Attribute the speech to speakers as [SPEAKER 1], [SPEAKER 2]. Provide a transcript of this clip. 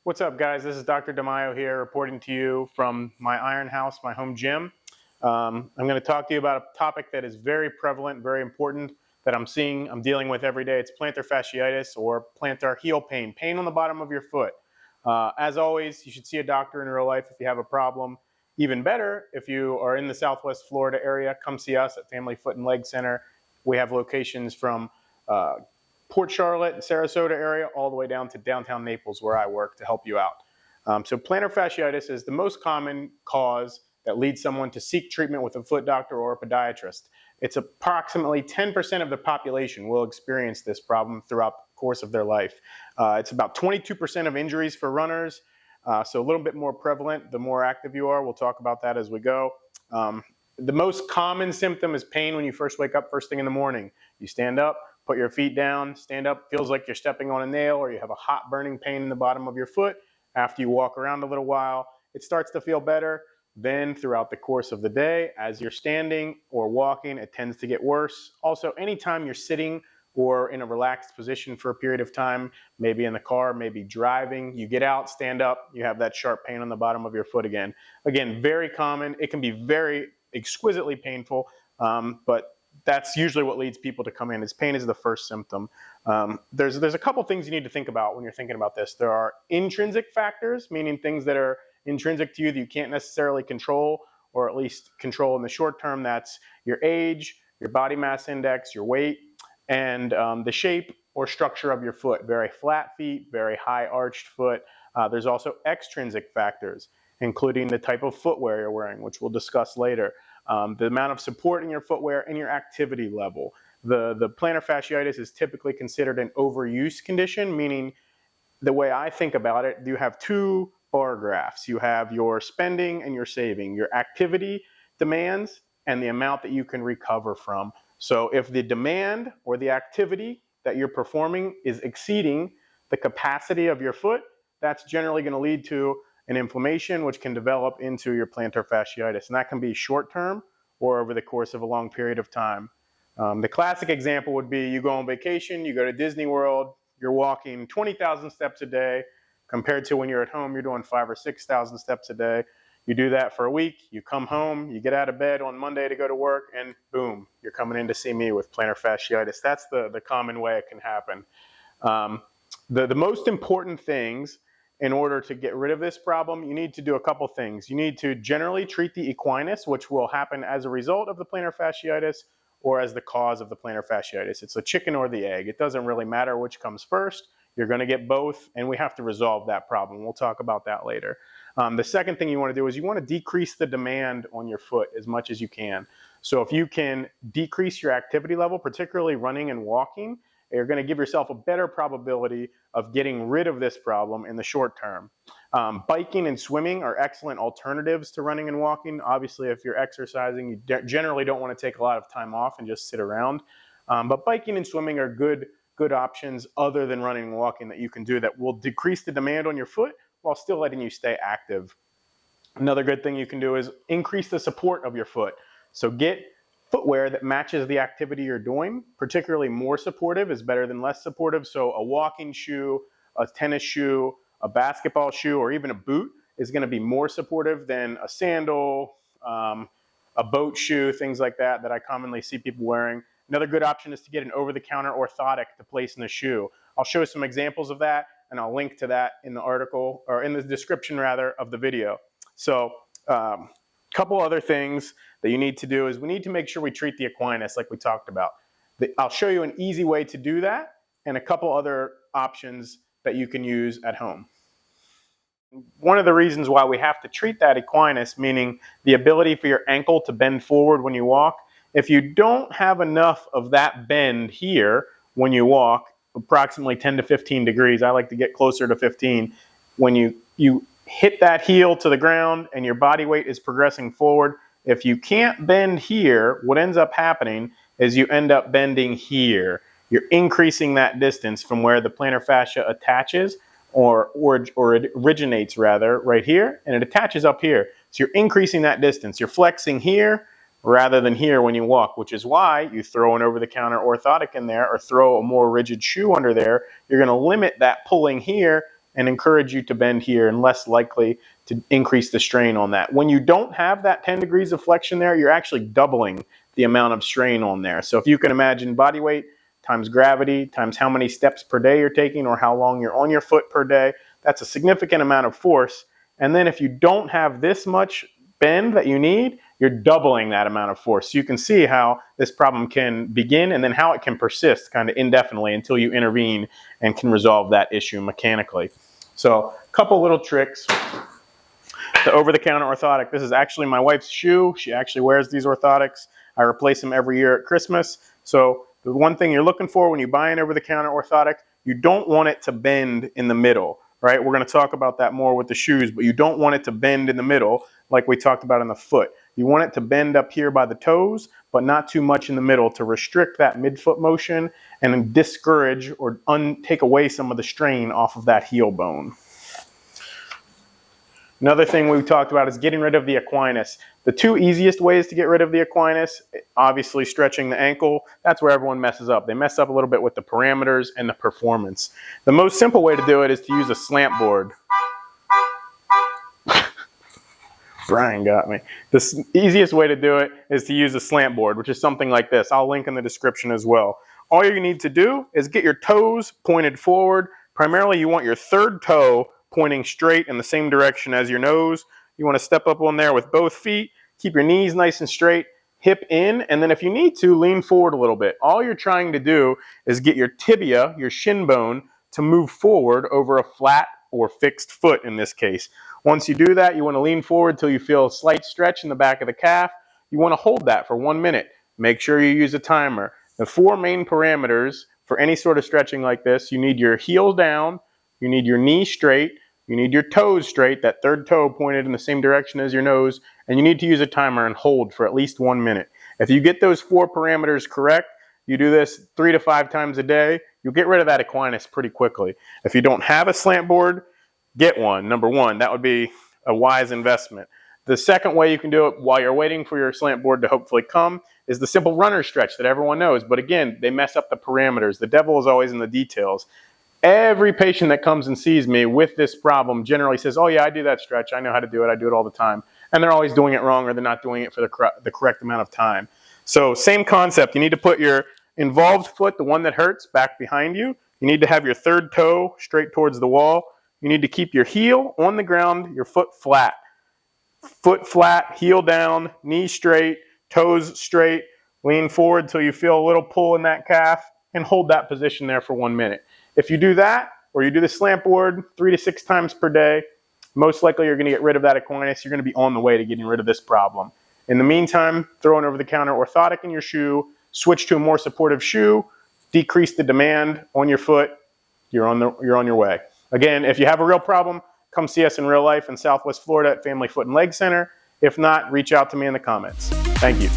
[SPEAKER 1] What's up, guys? This is Dr. DeMaio here, reporting to you from my iron house, my home gym. I'm going to talk to you about a topic that is very prevalent, very important, that I'm dealing with every day. It's plantar fasciitis, or plantar heel pain, pain on the bottom of your foot. As always, you should see a doctor in real life if you have a problem. Even better, if you are in the Southwest Florida area, come see us at Family Foot and Leg Center. We have locations from Port Charlotte and Sarasota area all the way down to downtown Naples, where I work, to help you out. So plantar fasciitis is the most common cause that leads someone to seek treatment with a foot doctor or a podiatrist. It's approximately 10% of the population will experience this problem throughout the course of their life. It's about 22% of injuries for runners, so a little bit more prevalent the more active you are. We'll talk about that as we go. The most common symptom is pain when you first wake up first thing in the morning. You stand up, put your feet down, stand up, feels like you're stepping on a nail, or you have a hot burning pain in the bottom of your foot. After you walk around a little while, it starts to feel better. Then throughout the course of the day, as you're standing or walking, it tends to get worse. Also, anytime you're sitting or in a relaxed position for a period of time, maybe in the car, maybe driving, you get out, stand up, you have that sharp pain on the bottom of your foot again. Again, very common. It can be very exquisitely painful, but that's usually what leads people to come in. Is pain is the first symptom. There's a couple things you need to think about when you're thinking about this. There are intrinsic factors, meaning things that are intrinsic to you that you can't necessarily control, or at least control in the short term. That's your age, your body mass index, your weight, and the shape or structure of your foot. Very flat feet, very high arched foot. There's also extrinsic factors, including the type of footwear you're wearing, which we'll discuss later. The amount of support in your footwear, and your activity level. The plantar fasciitis is typically considered an overuse condition, meaning the way I think about it, you have two bar graphs. You have your spending and your saving, your activity demands, and the amount that you can recover from. So if the demand or the activity that you're performing is exceeding the capacity of your foot, that's generally going to lead to an inflammation, which can develop into your plantar fasciitis. And that can be short term or over the course of a long period of time. The classic example would be you go on vacation, you go to Disney World, you're walking 20,000 steps a day, compared to when you're at home, you're doing 5,000 or 6,000 steps a day. You do that for a week, you come home, you get out of bed on Monday to go to work, and boom, you're coming in to see me with plantar fasciitis. That's the common way it can happen. The most important things in order to get rid of this problem, you need to do a couple things. You need to generally treat the equinus, which will happen as a result of the plantar fasciitis or as the cause of the plantar fasciitis. It's the chicken or the egg. It doesn't really matter which comes first. You're going to get both, and we have to resolve that problem. We'll talk about that later. The second thing you want to do is you want to decrease the demand on your foot as much as you can. So if you can decrease your activity level, particularly running and walking, you're going to give yourself a better probability of getting rid of this problem in the short term. Biking and swimming are excellent alternatives to running and walking. Obviously, if you're exercising, you generally don't want to take a lot of time off and just sit around. But biking and swimming are good options other than running and walking that you can do that will decrease the demand on your foot while still letting you stay active. Another good thing you can do is increase the support of your foot. So get footwear that matches the activity you're doing. Particularly more supportive is better than less supportive. So a walking shoe, a tennis shoe, a basketball shoe, or even a boot is going to be more supportive than a sandal, a boat shoe, things like that I commonly see people wearing. Another good option is to get an over-the-counter orthotic to place in the shoe. I'll show some examples of that, and I'll link to that in the article, or in the description rather, of the video. So couple other things that you need to do is we need to make sure we treat the equinus like we talked about. I'll show you an easy way to do that and a couple other options that you can use at home. One of the reasons why we have to treat that equinus, meaning the ability for your ankle to bend forward when you walk, if you don't have enough of that bend here when you walk, approximately 10 to 15 degrees, I like to get closer to 15, when you hit that heel to the ground and your body weight is progressing forward, if you can't bend here, what ends up happening is you end up bending here. You're increasing that distance from where the plantar fascia attaches or it originates rather right here, and it attaches up here. So you're increasing that distance. You're flexing here rather than here when you walk, which is why you throw an over-the-counter orthotic in there or throw a more rigid shoe under there. You're going to limit that pulling here and encourage you to bend here and less likely to increase the strain on that. When you don't have that 10 degrees of flexion there, you're actually doubling the amount of strain on there. So if you can imagine body weight times gravity times how many steps per day you're taking or how long you're on your foot per day, that's a significant amount of force. And then if you don't have this much bend that you need, you're doubling that amount of force. So you can see how this problem can begin and then how it can persist kind of indefinitely until you intervene and can resolve that issue mechanically. So a couple little tricks. The over-the-counter orthotic. This is actually my wife's shoe. She actually wears these orthotics. I replace them every year at Christmas. So the one thing you're looking for when you buy an over-the-counter orthotic, you don't want it to bend in the middle, right? We're going to talk about that more with the shoes, but you don't want it to bend in the middle like we talked about in the foot. You want it to bend up here by the toes, but not too much in the middle to restrict that midfoot motion and discourage or take away some of the strain off of that heel bone. Another thing we talked about is getting rid of the equinus. The two easiest ways to get rid of the equinus, obviously stretching the ankle. That's where everyone messes up. They mess up a little bit with the parameters and the performance. The most simple way to do it is to use a slant board. Brian got me. The easiest way to do it is to use a slant board, which is something like this. I'll link in the description as well. All you need to do is get your toes pointed forward. Primarily, you want your third toe pointing straight in the same direction as your nose. You want to step up on there with both feet. Keep your knees nice and straight, hip in, and then if you need to, lean forward a little bit. All you're trying to do is get your tibia, your shin bone, to move forward over a flat or fixed foot in this case. Once you do that, you want to lean forward until you feel a slight stretch in the back of the calf. You want to hold that for 1 minute. Make sure you use a timer. The four main parameters for any sort of stretching like this, you need your heel down, you need your knee straight, you need your toes straight, that third toe pointed in the same direction as your nose, and you need to use a timer and hold for at least 1 minute. If you get those four parameters correct, you do this 3 to 5 times a day, you'll get rid of that equinus pretty quickly. If you don't have a slant board, get one, number one. That would be a wise investment. The second way you can do it while you're waiting for your slant board to hopefully come is the simple runner stretch that everyone knows. But again, they mess up the parameters. The devil is always in the details. Every patient that comes and sees me with this problem generally says, oh yeah, I do that stretch. I know how to do it. I do it all the time. And they're always doing it wrong or they're not doing it for the correct amount of time. So same concept. You need to put your involved foot, the one that hurts, back behind you. You need to have your third toe straight towards the wall. You need to keep your heel on the ground, your foot flat. Foot flat, heel down, knee straight, toes straight. Lean forward until you feel a little pull in that calf and hold that position there for 1 minute. If you do that, or you do the slant board 3 to 6 times per day, most likely you're going to get rid of that equinus. You're going to be on the way to getting rid of this problem. In the meantime, throw an over-the-counter orthotic in your shoe, switch to a more supportive shoe, decrease the demand on your foot. You're on your way. Again, if you have a real problem, come see us in real life in Southwest Florida at Family Foot and Leg Center. If not, reach out to me in the comments. Thank you.